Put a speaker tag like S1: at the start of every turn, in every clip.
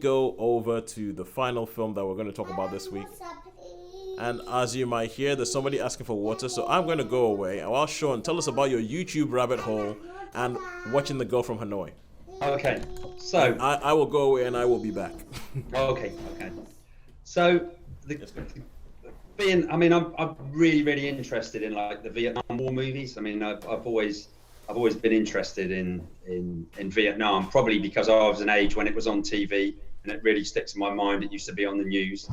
S1: go over to the final film that we're going to talk about this week. And as you might hear, there's somebody asking for water, so I'm going to go away. And while Sean, tell us about your YouTube rabbit hole and watching The Girl from Hanoi.
S2: Okay, so
S1: I will go away and I will be back.
S2: okay. So I'm really interested in like the Vietnam War movies. I mean, I've always been interested in Vietnam, probably because I was an age when it was on TV and it really sticks in my mind. It used to be on the news.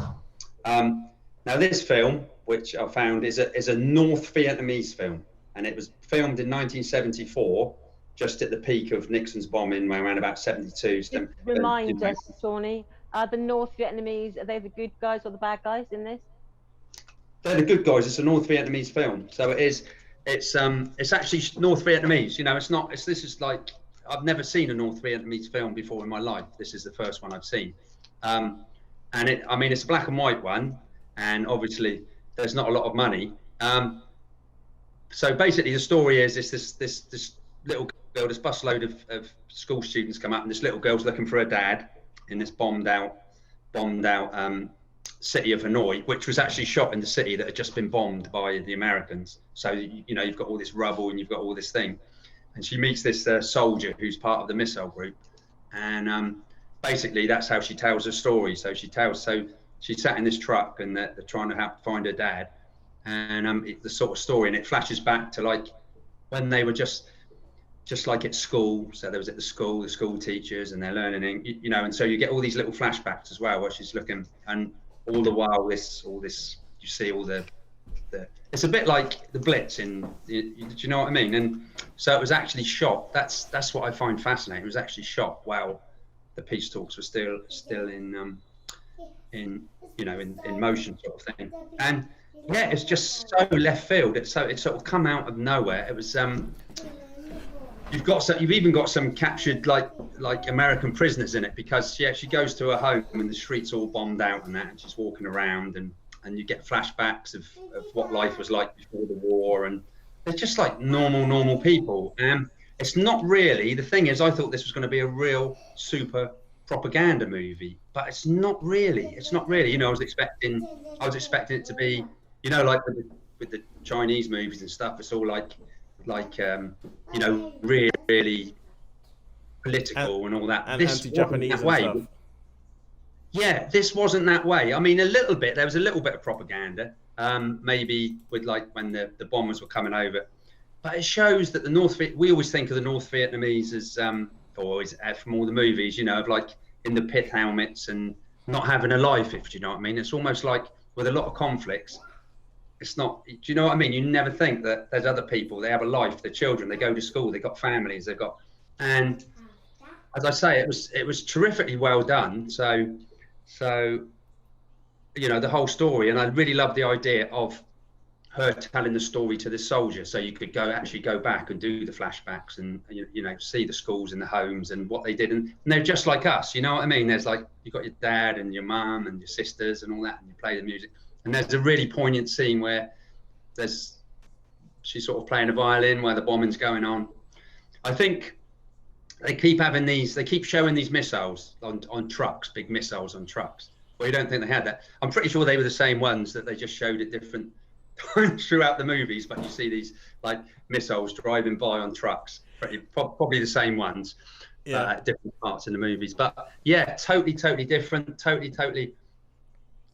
S2: Now this film, which I found, is a North Vietnamese film, and it was filmed in 1974, just at the peak of Nixon's bombing, around about 72.
S3: Remind us, Shawnee, are the North Vietnamese, are they the good guys or the bad guys in this?
S2: They're the good guys. It's a North Vietnamese film, so it is. It's actually North Vietnamese. You know, it's not. This is like, I've never seen a North Vietnamese film before in my life. This is the first one I've seen, and it's a black and white one. And obviously, there's not a lot of money. So basically, the story is this little girl, this busload of school students come up, and this little girl's looking for her dad in this bombed out city of Hanoi, which was actually shot in the city that had just been bombed by the Americans. So you know, you've got all this rubble and you've got all this thing, and she meets this soldier who's part of the missile group, and basically that's how she tells her story. So she sat in this truck and they're trying to find her dad, and the sort of story, and it flashes back to like when they were just like at school. So there was at the school teachers, and they're learning, you know, and so you get all these little flashbacks as well where she's looking, and all the while all this you see all the it's a bit like the Blitz do you know what I mean? And so it was actually shot. That's what I find fascinating. It was actually shot while the peace talks were still in motion, sort of thing. And yeah, it's just so left field. It sort of come out of nowhere. It was you've even got some captured like American prisoners in it, because she actually goes to her home and the streets all bombed out and that, and she's walking around, and you get flashbacks of what life was like before the war, and they're just like normal people. It's not really, the thing is, I thought this was going to be a real super propaganda movie, but it's not really. You know, I was expecting it to be, you know, like with the Chinese movies and stuff. It's all like you know, really political and all that.
S1: And
S2: this
S1: anti-Japanese
S2: that way.
S1: and stuff.
S2: Yeah, this wasn't that way. I mean, there was a little bit of propaganda, maybe with like when the bombers were coming over, but it shows that we always think of the North Vietnamese as always from all the movies, you know, of like in the pith helmets and not having a life, if you know what I mean. It's almost like with a lot of conflicts, it's not, do you know what I mean? You never think that there's other people, they have a life, they're children, they go to school, they've got families, and as I say, it was terrifically well done. So, you know, the whole story, and I really love the idea of her telling the story to the soldier, so you could actually go back and do the flashbacks and you know, see the schools and the homes and what they did, and they're just like us, you know what I mean? There's like, you've got your dad and your mum and your sisters and all that, and you play the music, and there's a really poignant scene where she's sort of playing a violin while the bombing's going on. I think they keep showing these missiles on trucks, big missiles on trucks. Well, you don't think they had that. I'm pretty sure they were the same ones that they just showed at different times throughout the movies, but you see these like missiles driving by on trucks, probably the same ones, at different parts in the movies. But yeah, totally different, totally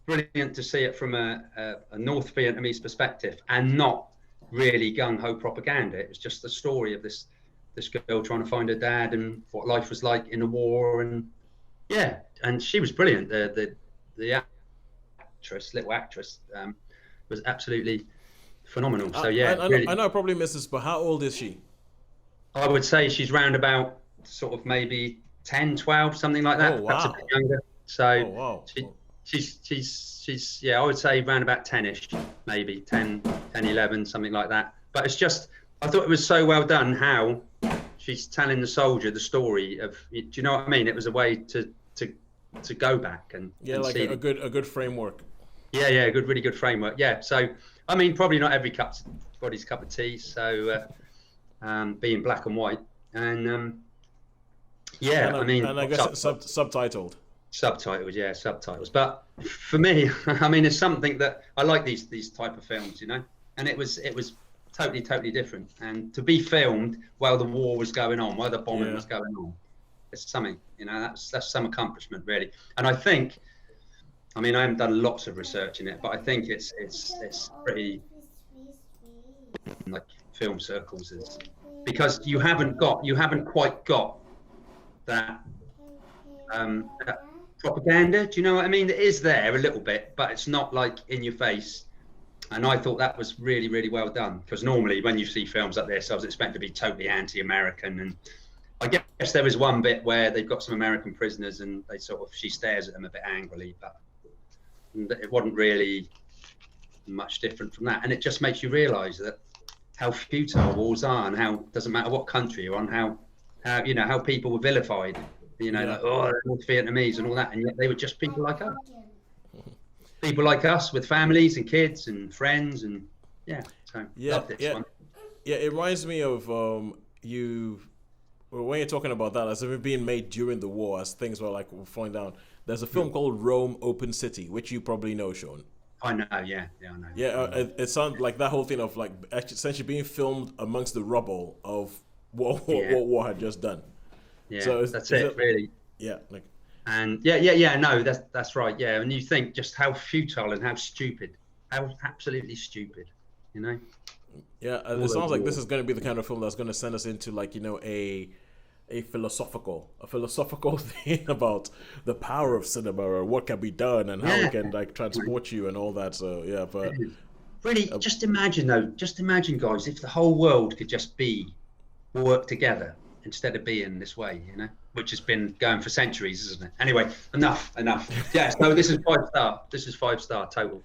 S2: brilliant to see it from a North Vietnamese perspective, and not really gung-ho propaganda. It was just the story of this girl trying to find her dad and what life was like in the war, and yeah, and she was brilliant. The little actress, was absolutely phenomenal. So yeah,
S1: I know I probably missed this, but how old is she?
S2: I would say she's round about sort of maybe 10, 12, something like that.
S1: Oh, wow.
S2: Perhaps a bit younger. So
S1: Oh, wow.
S2: she's yeah, I would say around about 10ish, maybe 10, 11, something like that. But it's just, I thought it was so well done how she's telling the soldier the story of, do you know what I mean? It was a way to go back and
S1: like
S2: see
S1: a good framework.
S2: Yeah, really good framework. Yeah, so I mean, probably not everybody's cup of tea. So being black and white, and I mean,
S1: and I guess it's subtitled.
S2: Subtitles, yeah, subtitles. But for me, I mean, it's something that I like these type of films, you know. And it was totally different. And to be filmed while the war was going on, while the bombing was going on, it's something, you know. That's some accomplishment, really. And I think, I mean, I haven't done lots of research in it, but I think it's pretty, like, film circles is, because you haven't quite got that that propaganda. Do you know what I mean? It is there a little bit, but it's not like in your face. And I thought that was really well done, because normally when you see films like this, I was expecting to be totally anti-American, and I guess there was one bit where they've got some American prisoners and she stares at them a bit angrily, but it wasn't really much different from that. And it just makes you realise that how futile wars are, and how doesn't matter what country you're on, how you know, how people were vilified, you know, like, oh, they're North Vietnamese and all that, and yet they were just people like us. People like us with families and kids and friends, and loved this one.
S1: Yeah, it reminds me of when you're talking about that as if it being made during the war, as things were like falling down. There's a film called Rome Open City, which you probably know, Sean.
S2: I know, yeah, I know.
S1: Yeah, it sounds like that whole thing of like essentially being filmed amongst the rubble of what war had just done.
S2: Yeah,
S1: so
S2: that's it, really.
S1: Yeah, like.
S2: And no, that's right. Yeah, and you think just how futile and how absolutely stupid, you know.
S1: Yeah, it sounds like this is going to be the kind of film that's going to send us into, like, you know, a philosophical thing about the power of cinema, or what can be done and how it can, like, transport you and all that. So yeah, but
S2: really, just imagine guys, if the whole world could just work together instead of being this way, you know, which has been going for centuries, isn't it? Anyway, enough. Yeah, so this is 5-star. This is 5-star total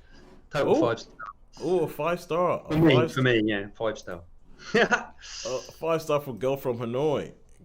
S2: 5-star.
S1: Oh, 5-star.
S2: For me, yeah, 5-star.
S1: 5-star for Girl from Hanoi.